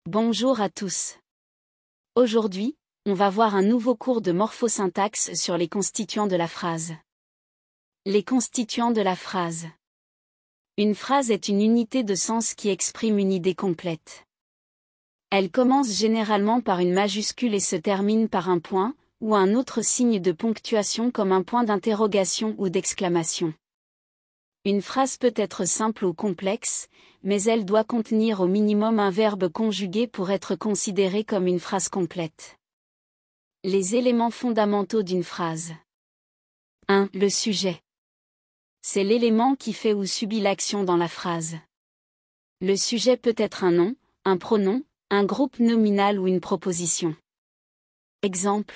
Bonjour à tous. Aujourd'hui, on va voir un nouveau cours de morphosyntaxe sur les constituants de la phrase. Les constituants de la phrase. Une phrase est une unité de sens qui exprime une idée complète. Elle commence généralement par une majuscule et se termine par un point, ou un autre signe de ponctuation comme un point d'interrogation ou d'exclamation. Une phrase peut être simple ou complexe, mais elle doit contenir au minimum un verbe conjugué pour être considérée comme une phrase complète. Les éléments fondamentaux d'une phrase. 1. Le sujet. C'est l'élément qui fait ou subit l'action dans la phrase. Le sujet peut être un nom, un pronom, un groupe nominal ou une proposition. Exemple.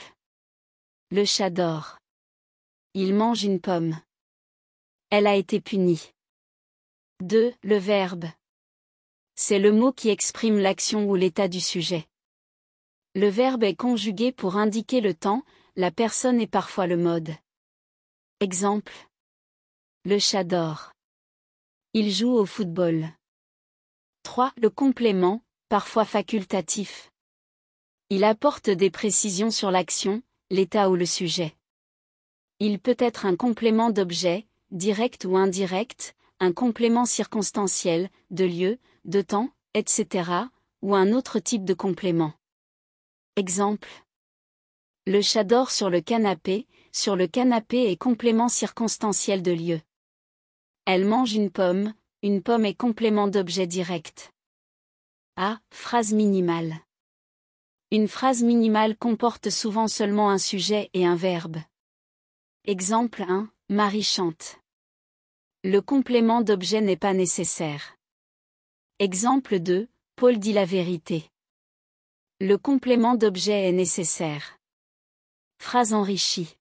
Le chat dort. Il mange une pomme. Elle a été punie. 2. Le verbe. C'est le mot qui exprime l'action ou l'état du sujet. Le verbe est conjugué pour indiquer le temps, la personne et parfois le mode. Exemple. Le chat dort. Il joue au football. 3. Le complément, parfois facultatif. Il apporte des précisions sur l'action, l'état ou le sujet. Il peut être un complément d'objet, direct ou indirect, un complément circonstanciel, de lieu, de temps, etc., ou un autre type de complément. Exemple. Le chat dort sur le canapé est complément circonstanciel de lieu. Elle mange une pomme est complément d'objet direct. A. Phrase minimale. Une phrase minimale comporte souvent seulement un sujet et un verbe. Exemple 1. Marie chante. Le complément d'objet n'est pas nécessaire. Exemple 2. Paul dit la vérité. Le complément d'objet est nécessaire. Phrase enrichie.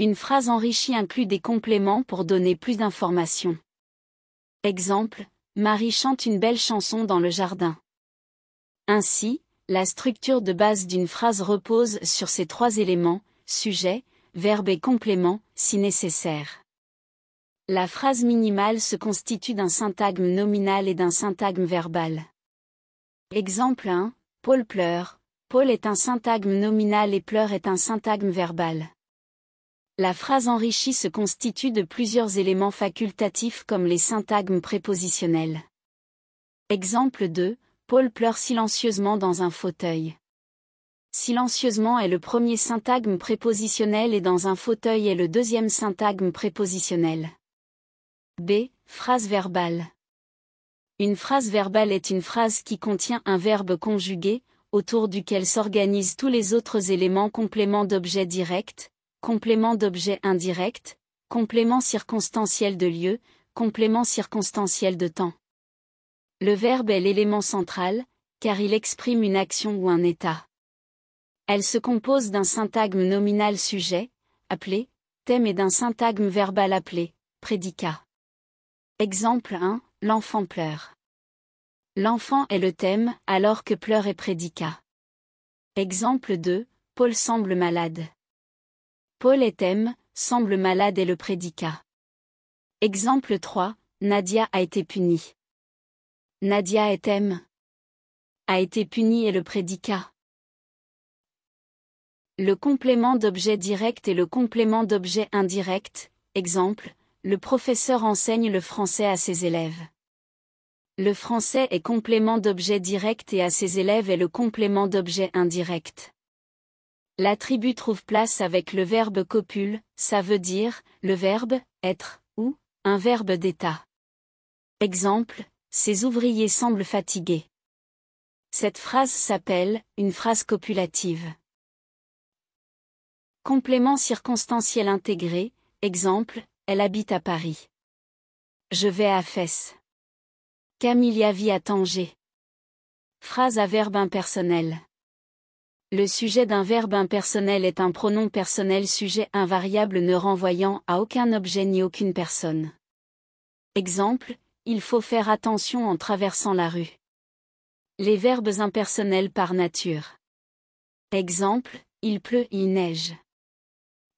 Une phrase enrichie inclut des compléments pour donner plus d'informations. Exemple. Marie chante une belle chanson dans le jardin. Ainsi, la structure de base d'une phrase repose sur ces trois éléments, sujet, verbe et complément, si nécessaire. La phrase minimale se constitue d'un syntagme nominal et d'un syntagme verbal. Exemple 1. Paul pleure. Paul est un syntagme nominal et pleure est un syntagme verbal. La phrase enrichie se constitue de plusieurs éléments facultatifs comme les syntagmes prépositionnels. Exemple 2. Paul pleure silencieusement dans un fauteuil. Silencieusement est le premier syntagme prépositionnel et dans un fauteuil est le deuxième syntagme prépositionnel. B. Phrase verbale. Une phrase verbale est une phrase qui contient un verbe conjugué, autour duquel s'organisent tous les autres éléments compléments d'objet direct, complément d'objet indirect, complément circonstanciel de lieu, complément circonstanciel de temps. Le verbe est l'élément central, car il exprime une action ou un état. Elle se compose d'un syntagme nominal sujet, appelé thème et d'un syntagme verbal appelé prédicat. Exemple 1. L'enfant pleure. L'enfant est le thème, alors que pleure est prédicat. Exemple 2. Paul semble malade. Paul est thème, semble malade est le prédicat. Exemple 3. Nadia a été punie. Nadia est thème. A été punie est le prédicat. Le complément d'objet direct et le complément d'objet indirect, exemple, le professeur enseigne le français à ses élèves. Le français est complément d'objet direct et à ses élèves est le complément d'objet indirect. L'attribut trouve place avec le verbe copule, ça veut dire, le verbe, être, ou, un verbe d'état. Exemple, ces ouvriers semblent fatigués. Cette phrase s'appelle, une phrase copulative. Complément circonstanciel intégré, exemple, elle habite à Paris. Je vais à Fès. Camilla vit à Tanger. Phrase à verbe impersonnel. Le sujet d'un verbe impersonnel est un pronom personnel sujet invariable ne renvoyant à aucun objet ni aucune personne. Exemple, il faut faire attention en traversant la rue. Les verbes impersonnels par nature. Exemple, il pleut, il neige.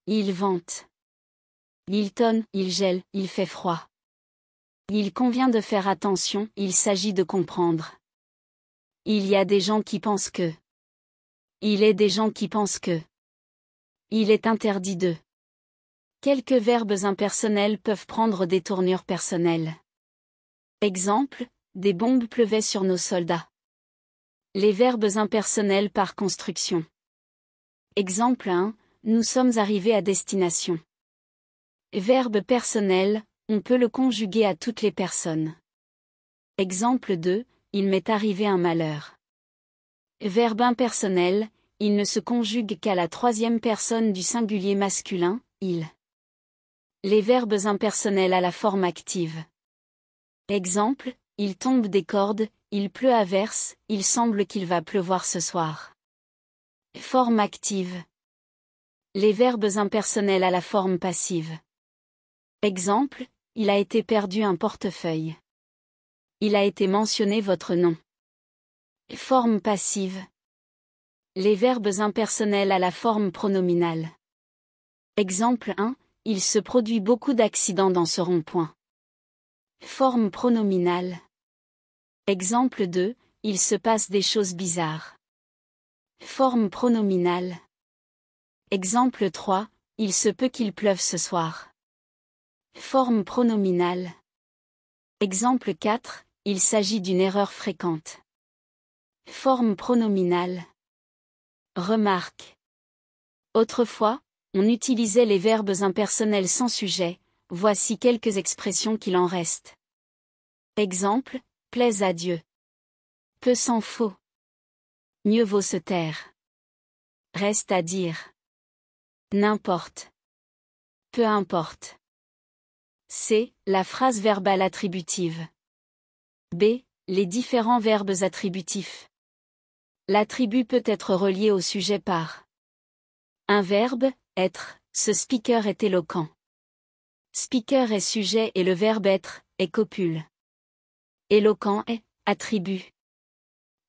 Il vente. Il tonne, il gèle, il fait froid. Il convient de faire attention, il s'agit de comprendre. Il y a des gens qui pensent que. Il est des gens qui pensent que. Il est interdit de. Quelques verbes impersonnels peuvent prendre des tournures personnelles. Exemple, des bombes pleuvaient sur nos soldats. Les verbes impersonnels par construction. Exemple 1, nous sommes arrivés à destination. Verbe personnel, on peut le conjuguer à toutes les personnes. Exemple 2, il m'est arrivé un malheur. Verbe impersonnel, il ne se conjugue qu'à la troisième personne du singulier masculin, il. Les verbes impersonnels à la forme active. Exemple, il tombe des cordes, il pleut à verse, il semble qu'il va pleuvoir ce soir. Forme active. Les verbes impersonnels à la forme passive. Exemple, il a été perdu un portefeuille. Il a été mentionné votre nom. Forme passive. Les verbes impersonnels à la forme pronominale. Exemple 1, il se produit beaucoup d'accidents dans ce rond-point. Forme pronominale. Exemple 2, il se passe des choses bizarres. Forme pronominale. Exemple 3, il se peut qu'il pleuve ce soir. Forme pronominale. Exemple 4, il s'agit d'une erreur fréquente. Forme pronominale. Remarque. Autrefois, on utilisait les verbes impersonnels sans sujet, voici quelques expressions qu'il en reste. Exemple, plaise à Dieu. Peu s'en faut. Mieux vaut se taire. Reste à dire. N'importe. Peu importe. C. La phrase verbale attributive. B. Les différents verbes attributifs. L'attribut peut être relié au sujet par un verbe, être, ce speaker est éloquent. Speaker est sujet et le verbe être, est copule. Éloquent est, attribut.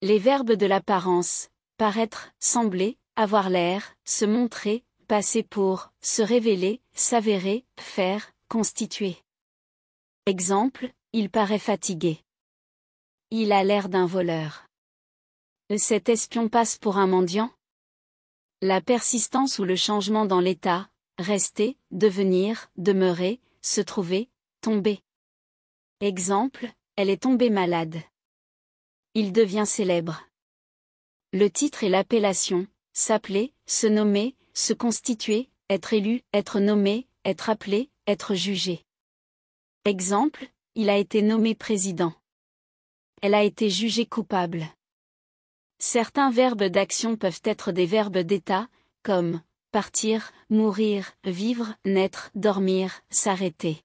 Les verbes de l'apparence, paraître, sembler, avoir l'air, se montrer, passer pour, se révéler, s'avérer, faire, constituer. Exemple, il paraît fatigué. Il a l'air d'un voleur. Cet espion passe pour un mendiant. La persistance ou le changement dans l'état, rester, devenir, demeurer, se trouver, tomber. Exemple, elle est tombée malade. Il devient célèbre. Le titre et l'appellation, s'appeler, se nommer, se constituer, être élu, être nommé, être appelé, être jugé. Exemple, il a été nommé président. Elle a été jugée coupable. Certains verbes d'action peuvent être des verbes d'état, comme partir, mourir, vivre, naître, dormir, s'arrêter.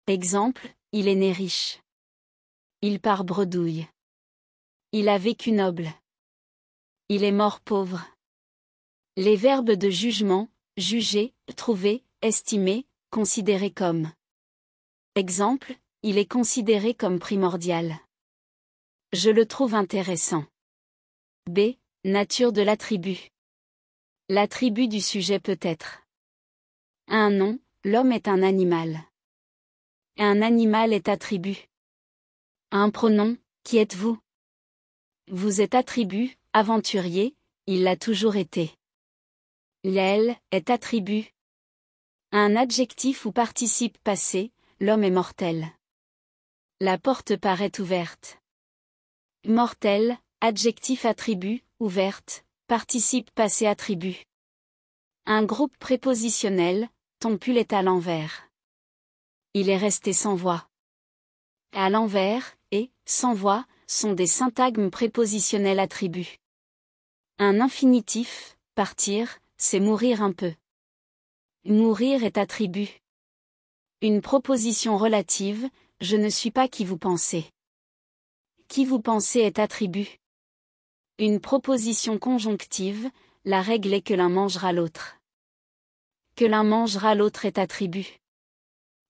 Exemple, il est né riche. Il part bredouille. Il a vécu noble. Il est mort pauvre. Les verbes de jugement, juger, trouver, estimer, considérer comme. Exemple, il est considéré comme primordial. Je le trouve intéressant. B. Nature de l'attribut. L'attribut du sujet peut être un nom, l'homme est un animal. Un animal est attribut. Un pronom, qui êtes-vous? Vous êtes attribut, aventurier, il l'a toujours été. Elle est attribut. Un adjectif ou participe passé, l'homme est mortel. La porte paraît ouverte. Mortel, adjectif attribut, ouverte, participe passé attribut. Un groupe prépositionnel, ton pull est à l'envers. Il est resté sans voix. À l'envers, et, sans voix, sont des syntagmes prépositionnels attributs. Un infinitif, partir, c'est mourir un peu. Mourir est attribut. Une proposition relative, je ne suis pas qui vous pensez. Qui vous pensez est attribut. Une proposition conjonctive, la règle est que l'un mangera l'autre. Que l'un mangera l'autre est attribut.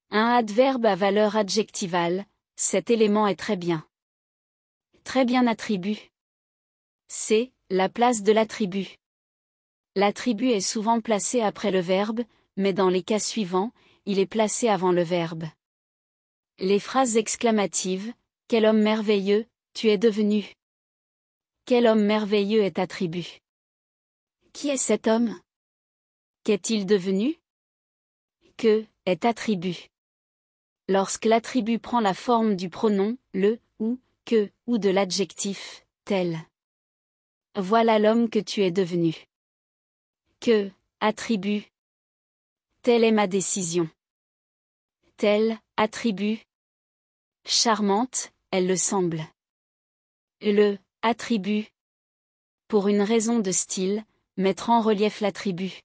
Un adverbe à valeur adjectivale, cet élément est très bien. Très bien attribut. C. La place de l'attribut. L'attribut est souvent placé après le verbe, mais dans les cas suivants, il est placé avant le verbe. Les phrases exclamatives, quel homme merveilleux, tu es devenu. Quel homme merveilleux est attribut. Qui est cet homme? Qu'est-il devenu? Que est attribut. Lorsque l'attribut prend la forme du pronom, le, ou, que, ou de l'adjectif, tel. Voilà l'homme que tu es devenu. Que, attribut. Telle est ma décision. Tel, attribut. Charmante, elle le semble. Le, attribut. Pour une raison de style, mettre en relief l'attribut.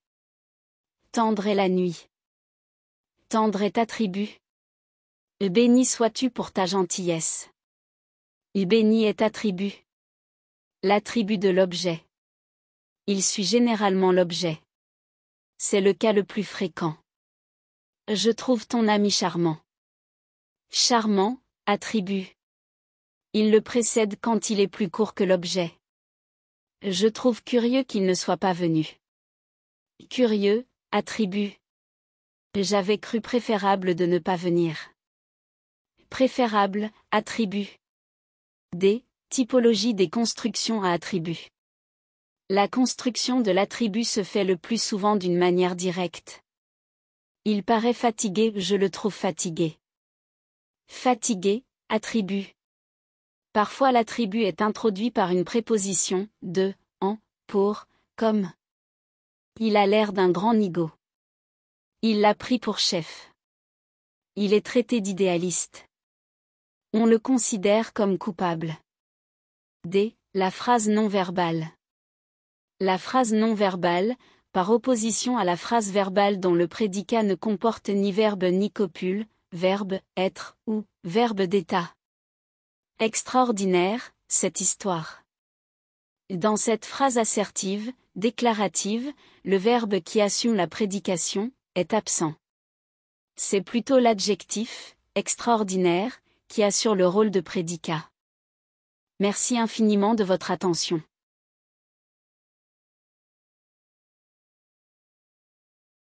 Tendre est la nuit. Tendre est attribut. Béni sois-tu pour ta gentillesse. Béni est attribut. L'attribut de l'objet. Il suit généralement l'objet. C'est le cas le plus fréquent. Je trouve ton ami charmant. Charmant, attribut. Il le précède quand il est plus court que l'objet. Je trouve curieux qu'il ne soit pas venu. Curieux, attribut. J'avais cru préférable de ne pas venir. Préférable, attribut. D. Typologie des constructions à attribut. La construction de l'attribut se fait le plus souvent d'une manière directe. Il paraît fatigué, je le trouve fatigué. Fatigué, attribut. Parfois l'attribut est introduit par une préposition, de, en, pour, comme. Il a l'air d'un grand nigaud. Il l'a pris pour chef. Il est traité d'idéaliste. On le considère comme coupable. D. La phrase non verbale. La phrase non verbale, par opposition à la phrase verbale dont le prédicat ne comporte ni verbe ni copule, verbe, être, ou, verbe d'état. Extraordinaire, cette histoire. Dans cette phrase assertive, déclarative, le verbe qui assume la prédication, est absent. C'est plutôt l'adjectif, extraordinaire, qui assure le rôle de prédicat. Merci infiniment de votre attention.